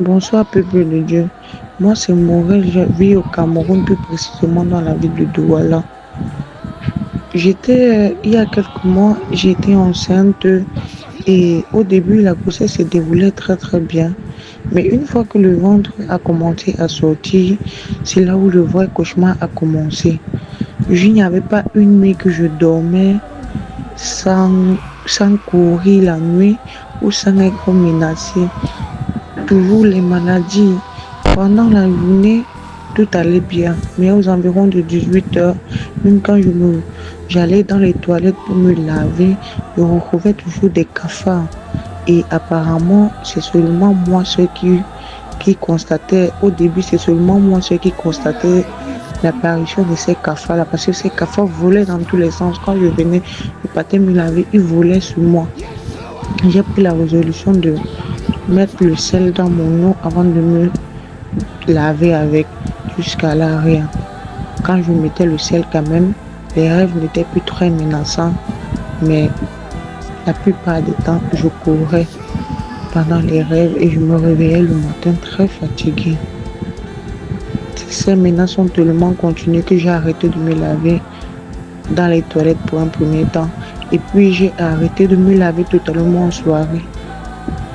Bonsoir, peuple de Dieu. Moi, c'est Morel, je vis au Cameroun, plus précisément dans la ville de Douala. Il y a quelques mois, j'étais enceinte et au début, la grossesse se déroulait très très bien. Mais une fois que le ventre a commencé à sortir, c'est là où le vrai cauchemar a commencé. Je n'y avait pas une nuit que je dormais sans, sans courir la nuit ou sans être menacée. Toujours les maladies. Pendant la journée, tout allait bien, mais aux environs de 18 heures, même quand j'allais dans les toilettes pour me laver, je retrouvais toujours des cafards. Et apparemment, c'est seulement moi qui constatait, au début, c'est seulement moi ceux qui constatait l'apparition de ces cafards-là, parce que ces cafards volaient dans tous les sens. Quand je venais, je partais me laver, ils volaient sur moi. J'ai pris la résolution de mettre le sel dans mon eau avant de me laver avec jusqu'à là rien. Quand je mettais le sel quand même, les rêves n'étaient plus très menaçants, mais la plupart du temps, je courais pendant les rêves et je me réveillais le matin très fatiguée. Ces menaces ont tellement continué que j'ai arrêté de me laver dans les toilettes pour un premier temps. Et puis j'ai arrêté de me laver totalement en soirée.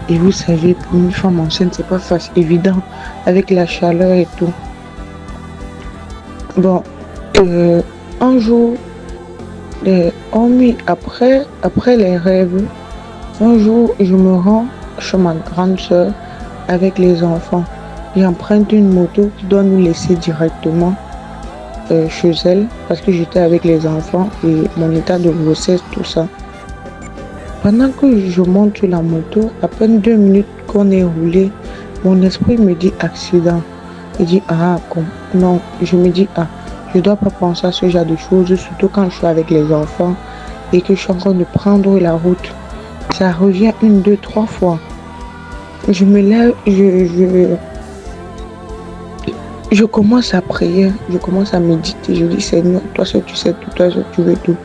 Et vous savez, pour une femme enceinte, c'est pas facile, évident, avec la chaleur et tout. Bon, un jour, après les rêves, un jour, je me rends chez ma grande soeur avec les enfants. J'emprunte une moto qui doit nous laisser directement chez elle parce que j'étais avec les enfants et mon état de grossesse, tout ça. Pendant que je monte sur la moto, à peine 2 minutes qu'on est roulé, mon esprit me dit accident. Il dit non, je me dis je dois pas penser à ce genre de choses, surtout quand je suis avec les enfants et que je suis en train de prendre la route. Ça revient 1, 2, 3 fois. Je me lève, je commence à prier, je commence à méditer. Je dis Seigneur, toi seul tu sais tout, toi seul tu veux tout.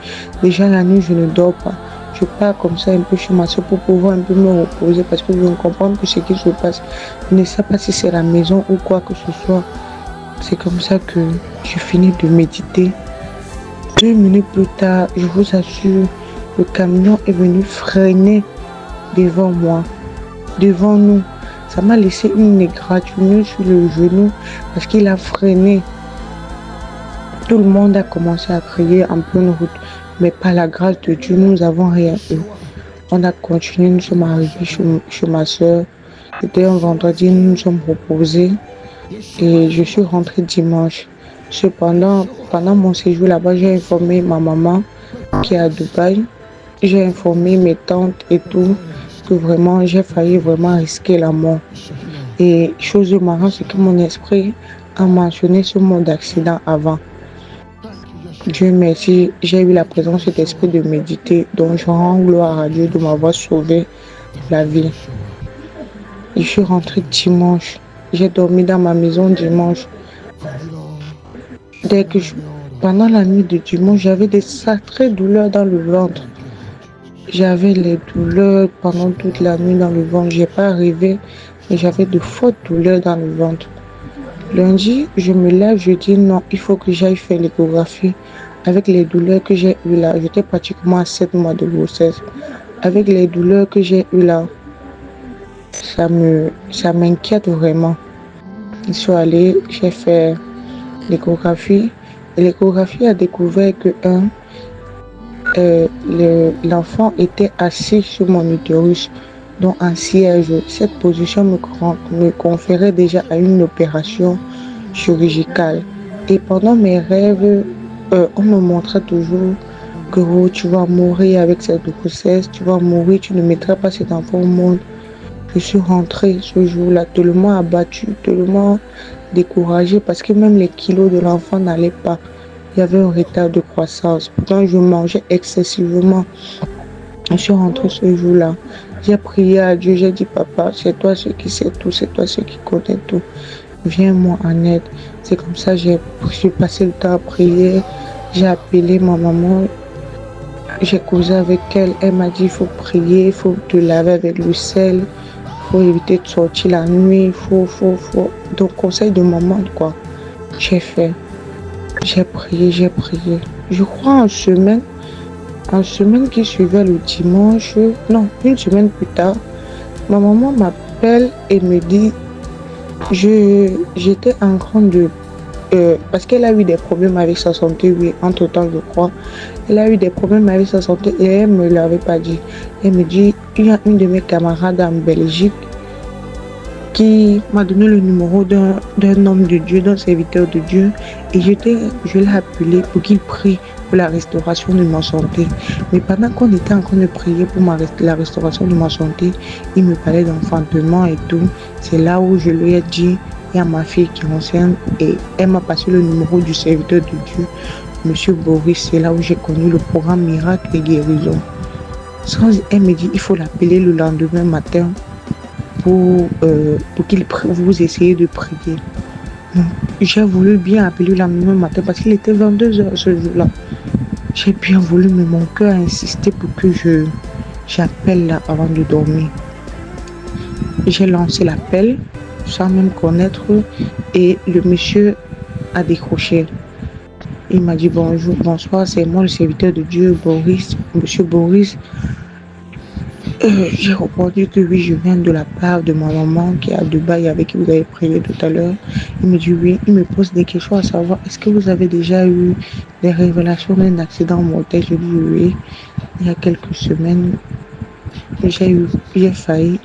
Déjà la nuit, je ne dors pas. Je pars comme ça un peu chez ma soeur pour pouvoir un peu me reposer parce que je ne comprends pas ce qui se passe. Je ne sais pas si c'est la maison ou quoi que ce soit. C'est comme ça que je finis de méditer. 2 minutes plus tard, je vous assure, le camion est venu freiner devant moi, devant nous. Ça m'a laissé une égratignure sur le genou parce qu'il a freiné. Tout le monde a commencé à crier en pleine route. Mais par la grâce de Dieu, nous n'avons rien eu. On a continué, nous sommes arrivés chez ma soeur. C'était un vendredi, nous nous sommes reposés et je suis rentrée dimanche. Cependant, pendant mon séjour là-bas, j'ai informé ma maman qui est à Dubaï. J'ai informé mes tantes et tout que vraiment, j'ai failli vraiment risquer la mort. Et chose marrante, c'est que mon esprit a mentionné ce mot d'accident avant. Dieu merci, j'ai eu la présence de l'esprit de méditer, donc je rends gloire à Dieu de m'avoir sauvé la vie. Je suis rentrée dimanche, j'ai dormi dans ma maison dimanche. Pendant la nuit de dimanche, j'avais des sacrées douleurs dans le ventre. J'avais les douleurs pendant toute la nuit dans le ventre. J'ai pas rêvé, mais j'avais de fortes douleurs dans le ventre. Lundi, je me lève, je dis non, il faut que j'aille faire l'échographie. Avec les douleurs que j'ai eues là, j'étais pratiquement à 7 mois de grossesse. Avec les douleurs que j'ai eues là, ça m'inquiète vraiment. Je suis allée, j'ai fait l'échographie. Et l'échographie a découvert que l'enfant était assis sur mon utérus, donc en siège. Cette position me conférait déjà à une opération chirurgicale. Et pendant mes rêves, on me montrait toujours que tu vas mourir avec cette grossesse, tu vas mourir, tu ne mettras pas cet enfant au monde. Je suis rentrée ce jour-là tellement abattue, tellement découragée parce que même les kilos de l'enfant n'allaient pas. Il y avait un retard de croissance. Pourtant, je mangeais excessivement. Je suis rentrée ce jour-là. J'ai prié à Dieu. J'ai dit, papa, c'est toi ce qui sais tout. C'est toi ce qui connais tout. Viens-moi en aide. C'est comme ça que j'ai passé le temps à prier. J'ai appelé ma maman. J'ai causé avec elle. Elle m'a dit, il faut prier, il faut te laver avec le sel. Il faut éviter de sortir la nuit, faut. Donc, conseil de maman, quoi. J'ai fait, j'ai prié, j'ai prié. Je crois en semaine qui suivait le dimanche, non, une semaine plus tard, ma maman m'appelle et me dit, j'étais en train de parce qu'elle a eu des problèmes avec sa santé, oui, entre-temps, je crois. Elle a eu des problèmes avec sa santé et elle ne me l'avait pas dit. Elle me dit, il y a une de mes camarades en Belgique qui m'a donné le numéro d'un homme de Dieu, d'un serviteur de Dieu. Et je l'ai appelé pour qu'il prie pour la restauration de ma santé. Mais pendant qu'on était en train de prier pour la restauration de ma santé, il me parlait d'enfantement et tout. C'est là où je lui ai dit, il y a ma fille qui est enceinte et elle m'a passé le numéro du serviteur de Dieu, Monsieur Boris. C'est là où j'ai connu le programme Miracle et Guérison. Elle me dit, il faut l'appeler le lendemain matin pour qu'il vous essayez de prier. Donc, j'ai voulu bien appeler le lendemain matin parce qu'il était 22h ce jour-là. J'ai bien voulu, mais mon cœur a insisté pour que j'appelle là avant de dormir. J'ai lancé l'appel sans même connaître et le monsieur a décroché. Il m'a dit bonjour, bonsoir, c'est moi le serviteur de Dieu, Boris, monsieur Boris. J'ai répondu que oui, je viens de la part de ma maman qui est à Dubaï avec qui vous avez prié tout à l'heure. Il me dit oui, il me pose des questions à savoir est-ce que vous avez déjà eu des révélations d'un accident mortel. Je dis oui, il y a quelques semaines, j'ai failli.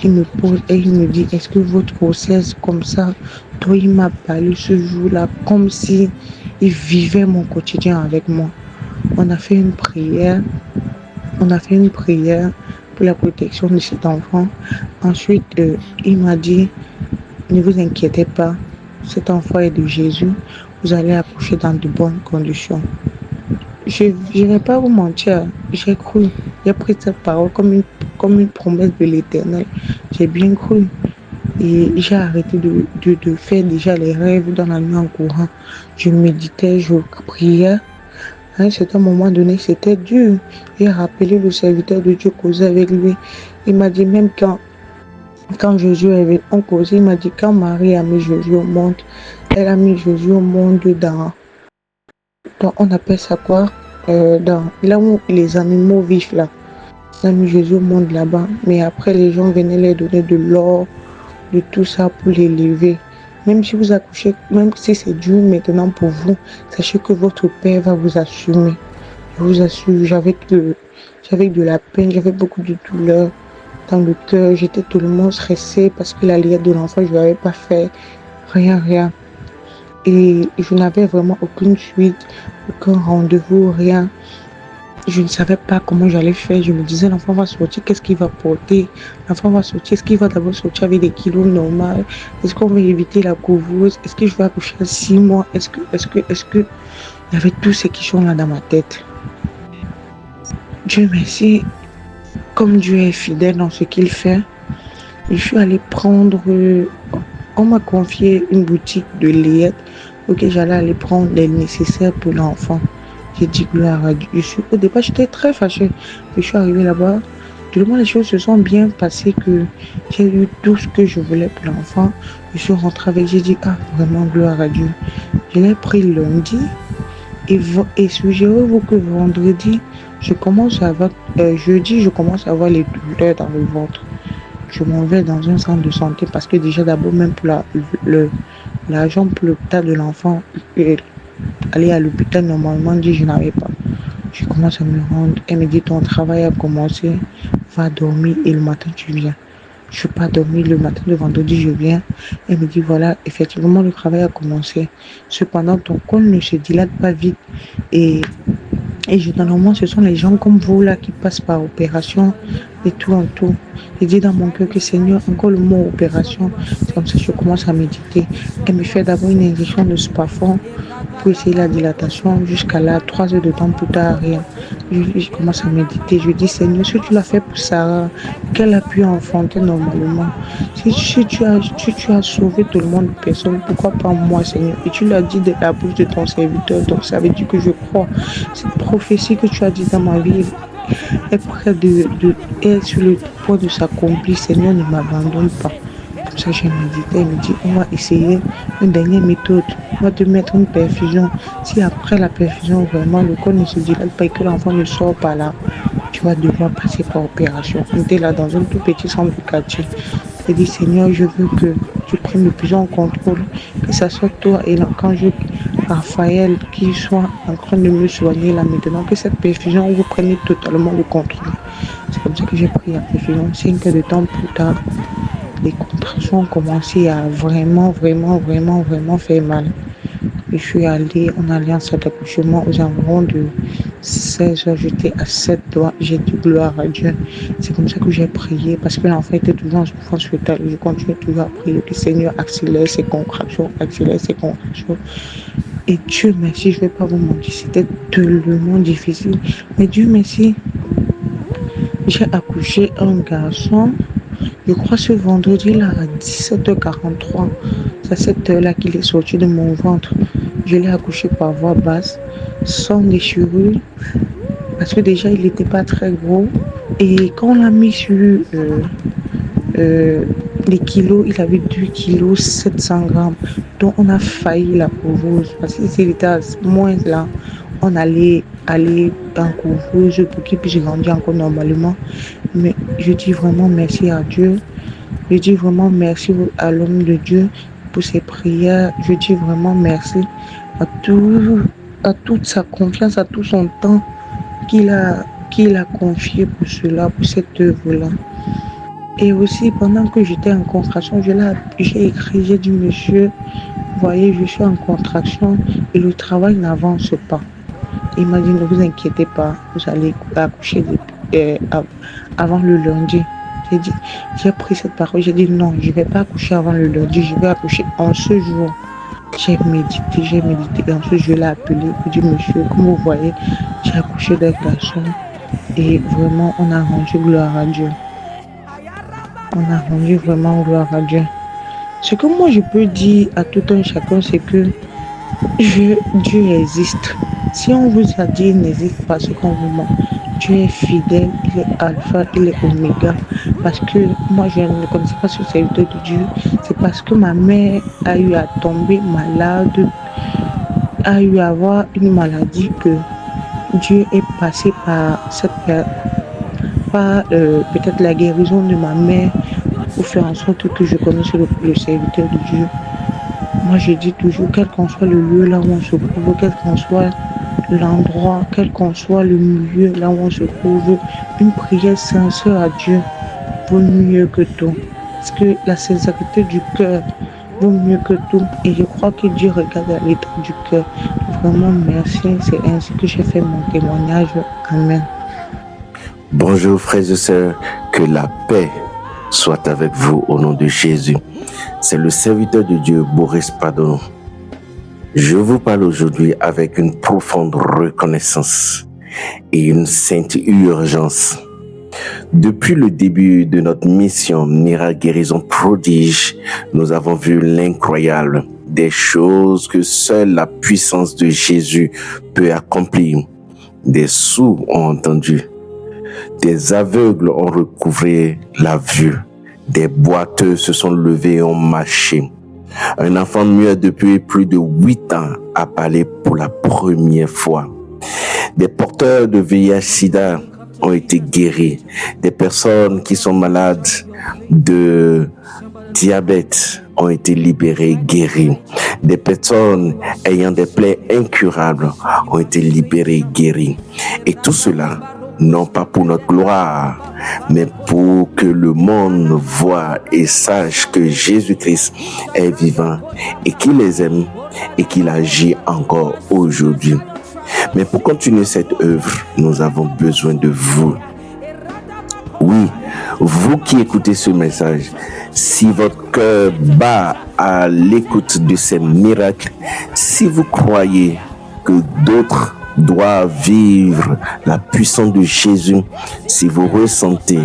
Il me pose et il me dit est-ce que votre grossesse comme ça, toi il m'a parlé ce jour-là comme si il vivait mon quotidien avec moi. On a fait une prière pour la protection de cet enfant. Ensuite, il m'a dit ne vous inquiétez pas, cet enfant est de Jésus, vous allez accoucher dans de bonnes conditions. Je ne vais pas vous mentir, j'ai cru, j'ai pris cette parole comme une promesse de l'Éternel. J'ai bien cru et j'ai arrêté de faire déjà les rêves dans la nuit en courant. Je méditais, je priais. À un certain moment donné, c'était dur. J'ai rappelé le serviteur de Dieu, causé avec lui. Il m'a dit même quand Jésus on causait, il m'a dit quand Marie a mis Jésus au monde, elle a mis Jésus au monde on appelle ça quoi, là où les animaux vivent là. On a mis Jésus au monde là-bas. Mais après, les gens venaient leur donner de l'or, de tout ça pour l'élever. Même si vous accouchez, même si c'est dur maintenant pour vous, sachez que votre Père va vous assumer. Je vous assure, j'avais de la peine, j'avais beaucoup de douleur dans le cœur. J'étais tellement stressée parce que la liette de l'enfant, je ne l'avais pas fait. Rien. Et je n'avais vraiment aucune suite, aucun rendez-vous, rien. Je ne savais pas comment j'allais faire. Je me disais, l'enfant va sortir, qu'est-ce qu'il va porter? L'enfant va sortir, est-ce qu'il va d'abord sortir avec des kilos normaux? Est-ce qu'on va éviter la couveuse? Est-ce que je vais accoucher à 6 mois? Est-ce que... Il y avait tous ces questions-là dans ma tête. Dieu merci, comme Dieu est fidèle dans ce qu'il fait, je suis allée prendre... On m'a confié une boutique de layettes. Ok, j'allais aller prendre les nécessaires pour l'enfant. J'ai dit gloire à Dieu. Au départ, j'étais très fâchée. Puis je suis arrivée là-bas. Tout le monde, les choses se sont bien passées, que j'ai eu tout ce que je voulais pour l'enfant. Je suis rentrée avec, j'ai dit, vraiment gloire à Dieu. Je l'ai pris lundi. Et suggérez-vous que vendredi, jeudi, je commence à avoir les douleurs dans le ventre. Je m'en vais dans un centre de santé parce que déjà d'abord, même pour l'argent pour l'hôpital de l'enfant, aller à l'hôpital, normalement, dit je n'avais pas. Je commence à me rendre. Elle me dit ton travail a commencé, va dormir et le matin tu viens. Je ne suis pas dormi le matin de vendredi, je viens. Elle me dit voilà, effectivement le travail a commencé. Cependant, ton col ne se dilate pas vite. Et généralement, ce sont les gens comme vous là qui passent par opération et tout en tout. Je dis dans mon cœur que Seigneur, encore le mot opération, c'est comme ça que je commence à méditer. Elle me fait d'abord une injection de Spafon pour essayer la dilatation jusqu'à là, 3 heures de temps plus tard, rien. Je commence à méditer. Je dis Seigneur, si tu l'as fait pour Sarah, qu'elle a pu enfanter normalement. Si tu as sauvé tout le monde, personne, pourquoi pas moi, Seigneur? Et tu l'as dit de la bouche de ton serviteur, donc ça veut dire que je crois. Cette prophétie que tu as dit dans ma vie est près est sur le point de s'accomplir. Seigneur, ne m'abandonne pas. Comme ça, j'ai médité. Il me dit, on va essayer une dernière méthode. On va te mettre une perfusion. Si après la perfusion, vraiment, le corps ne se dilate pas et que l'enfant ne sort pas là, tu vas devoir passer par opération. On était là dans un tout petit centre de quartier. J'ai dit, Seigneur, je veux que tu prennes le plus en contrôle, que ça soit toi et l'archange Raphaël qui soit en train de me soigner là maintenant, que cette perfusion, vous prenez totalement le contrôle. C'est comme ça que j'ai pris la perfusion. 5 heures de temps plus tard, les contractions ont commencé à vraiment faire mal. Je suis allée, on allait en salle d'accouchement aux environs de 16 heures, j'étais à 7 doigts, j'ai dit gloire à Dieu. C'est comme ça que j'ai prié parce que l'enfant était toujours en souffrance fœtale. Je continue toujours à prier que le Seigneur accélère ses contractions. Et Dieu merci, je ne vais pas vous mentir, c'était tellement difficile. Mais Dieu merci, j'ai accouché un garçon. Je crois ce vendredi-là à 17h43. C'est à cette heure-là qu'il est sorti de mon ventre. Je l'ai accouché par voie basse, sans déchirure, parce que déjà il n'était pas très gros. Et quand on l'a mis sur les kilos, il avait 2 kilos 700 grammes. Donc on a failli la couveuse, parce que s'il était à moins là, on allait aller en couveuse pour qu'il puisse grandir encore normalement. Mais je dis vraiment merci à Dieu. Je dis vraiment merci à l'homme de Dieu pour ses prières. Je dis vraiment merci à toute sa confiance, à tout son temps qu'il a confié pour cela, pour cette œuvre-là. Et aussi, pendant que j'étais en contraction, j'ai écrit, j'ai dit, monsieur, voyez, je suis en contraction et le travail n'avance pas. Il m'a dit, ne vous inquiétez pas, vous allez accoucher avant le lundi. J'ai pris cette parole, j'ai dit non, je ne vais pas accoucher avant le lundi, je vais accoucher en ce jour. J'ai médité, et ensuite je l'ai appelé, je lui ai dit, monsieur, comme vous voyez, j'ai accouché d'un garçon et vraiment on a rendu gloire à Dieu. On a rendu vraiment gloire à Dieu. Ce que moi je peux dire à tout un chacun, c'est que Dieu existe. Si on vous a dit il n'existe pas, ce qu'on vous ment. Dieu est fidèle, il est alpha, il est oméga. Parce que moi je ne connaissais pas ce serviteur de Dieu. C'est parce que ma mère a eu à tomber malade, a eu à avoir une maladie que Dieu est passé par peut-être la guérison de ma mère pour faire en sorte que je connaisse le serviteur de Dieu. Moi je dis toujours, quel qu'en soit le lieu là où on se trouve, quel qu'en soit l'endroit, quel qu'en soit le milieu là où on se trouve, une prière sincère à Dieu vaut mieux que tout. Parce que la sincérité du cœur vaut mieux que tout. Et je crois que Dieu regarde à l'état du cœur. Vraiment merci, c'est ainsi que j'ai fait mon témoignage. Amen. Bonjour frères et sœurs, que la paix soit avec vous au nom de Jésus. C'est le serviteur de Dieu, Boris Pardon. Je vous parle aujourd'hui avec une profonde reconnaissance et une sainte urgence. Depuis le début de notre mission Miracle Guérison Prodige, nous avons vu l'incroyable, des choses que seule la puissance de Jésus peut accomplir. Des sourds ont entendu, des aveugles ont recouvré la vue, des boiteux se sont levés et ont marché. Un enfant muet depuis plus de 8 ans a parlé pour la première fois. Des porteurs de VIH/SIDA ont été guéris. Des personnes qui sont malades de diabète ont été libérées, guéries. Des personnes ayant des plaies incurables ont été libérées, guéries. Et tout cela, non pas pour notre gloire, mais pour que le monde voie et sache que Jésus-Christ est vivant et qu'il les aime et qu'il agit encore aujourd'hui. Mais pour continuer cette œuvre, nous avons besoin de vous. Oui, vous qui écoutez ce message, si votre cœur bat à l'écoute de ces miracles, si vous croyez que d'autres doivent vivre la puissance de Jésus, si vous ressentez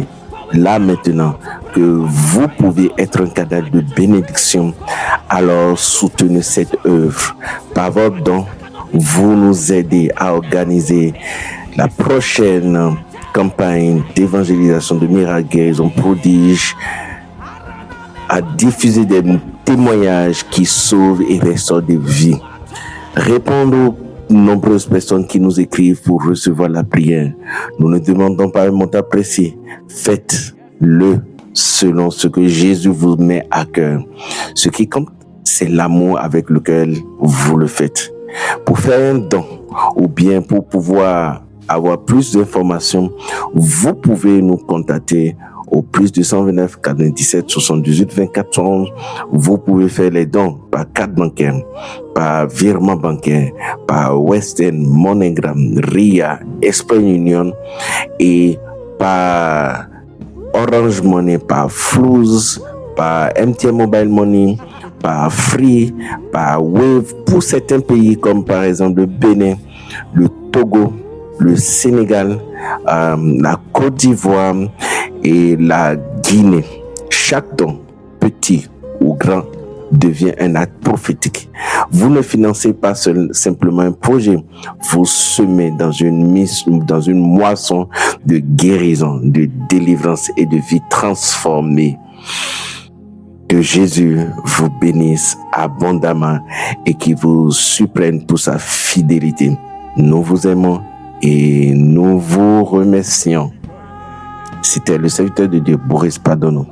là maintenant que vous pouvez être un canal de bénédiction, alors soutenez cette œuvre. Par votre don, vous nous aidez à organiser la prochaine campagnes d'évangélisation, de miracles, guérisons, prodiges, à diffuser des témoignages qui sauvent et restaurent des vies. Répondre aux nombreuses personnes qui nous écrivent pour recevoir la prière. Nous ne demandons pas un montant précis. Faites-le selon ce que Jésus vous met à cœur. Ce qui compte, c'est l'amour avec lequel vous le faites. Pour faire un don ou bien pour pouvoir avoir plus d'informations, vous pouvez nous contacter au plus 229 97 78 24 71. Vous pouvez faire les dons par carte bancaire, par virement bancaire, par Western, MoneyGram, RIA, Express Union et par Orange Money, par Flouz, par MTN Mobile Money, par Free, par Wave pour certains pays comme par exemple le Bénin, le Togo, le Sénégal, la Côte d'Ivoire et la Guinée. Chaque don, petit ou grand, devient un acte prophétique. Vous ne financez pas simplement un projet, vous semez dans une moisson de guérison, de délivrance et de vie transformée. Que Jésus vous bénisse abondamment et qu'il vous surprenne pour sa fidélité. Nous vous aimons et nous vous remercions. C'était le serviteur de Dieu, Boris Padono.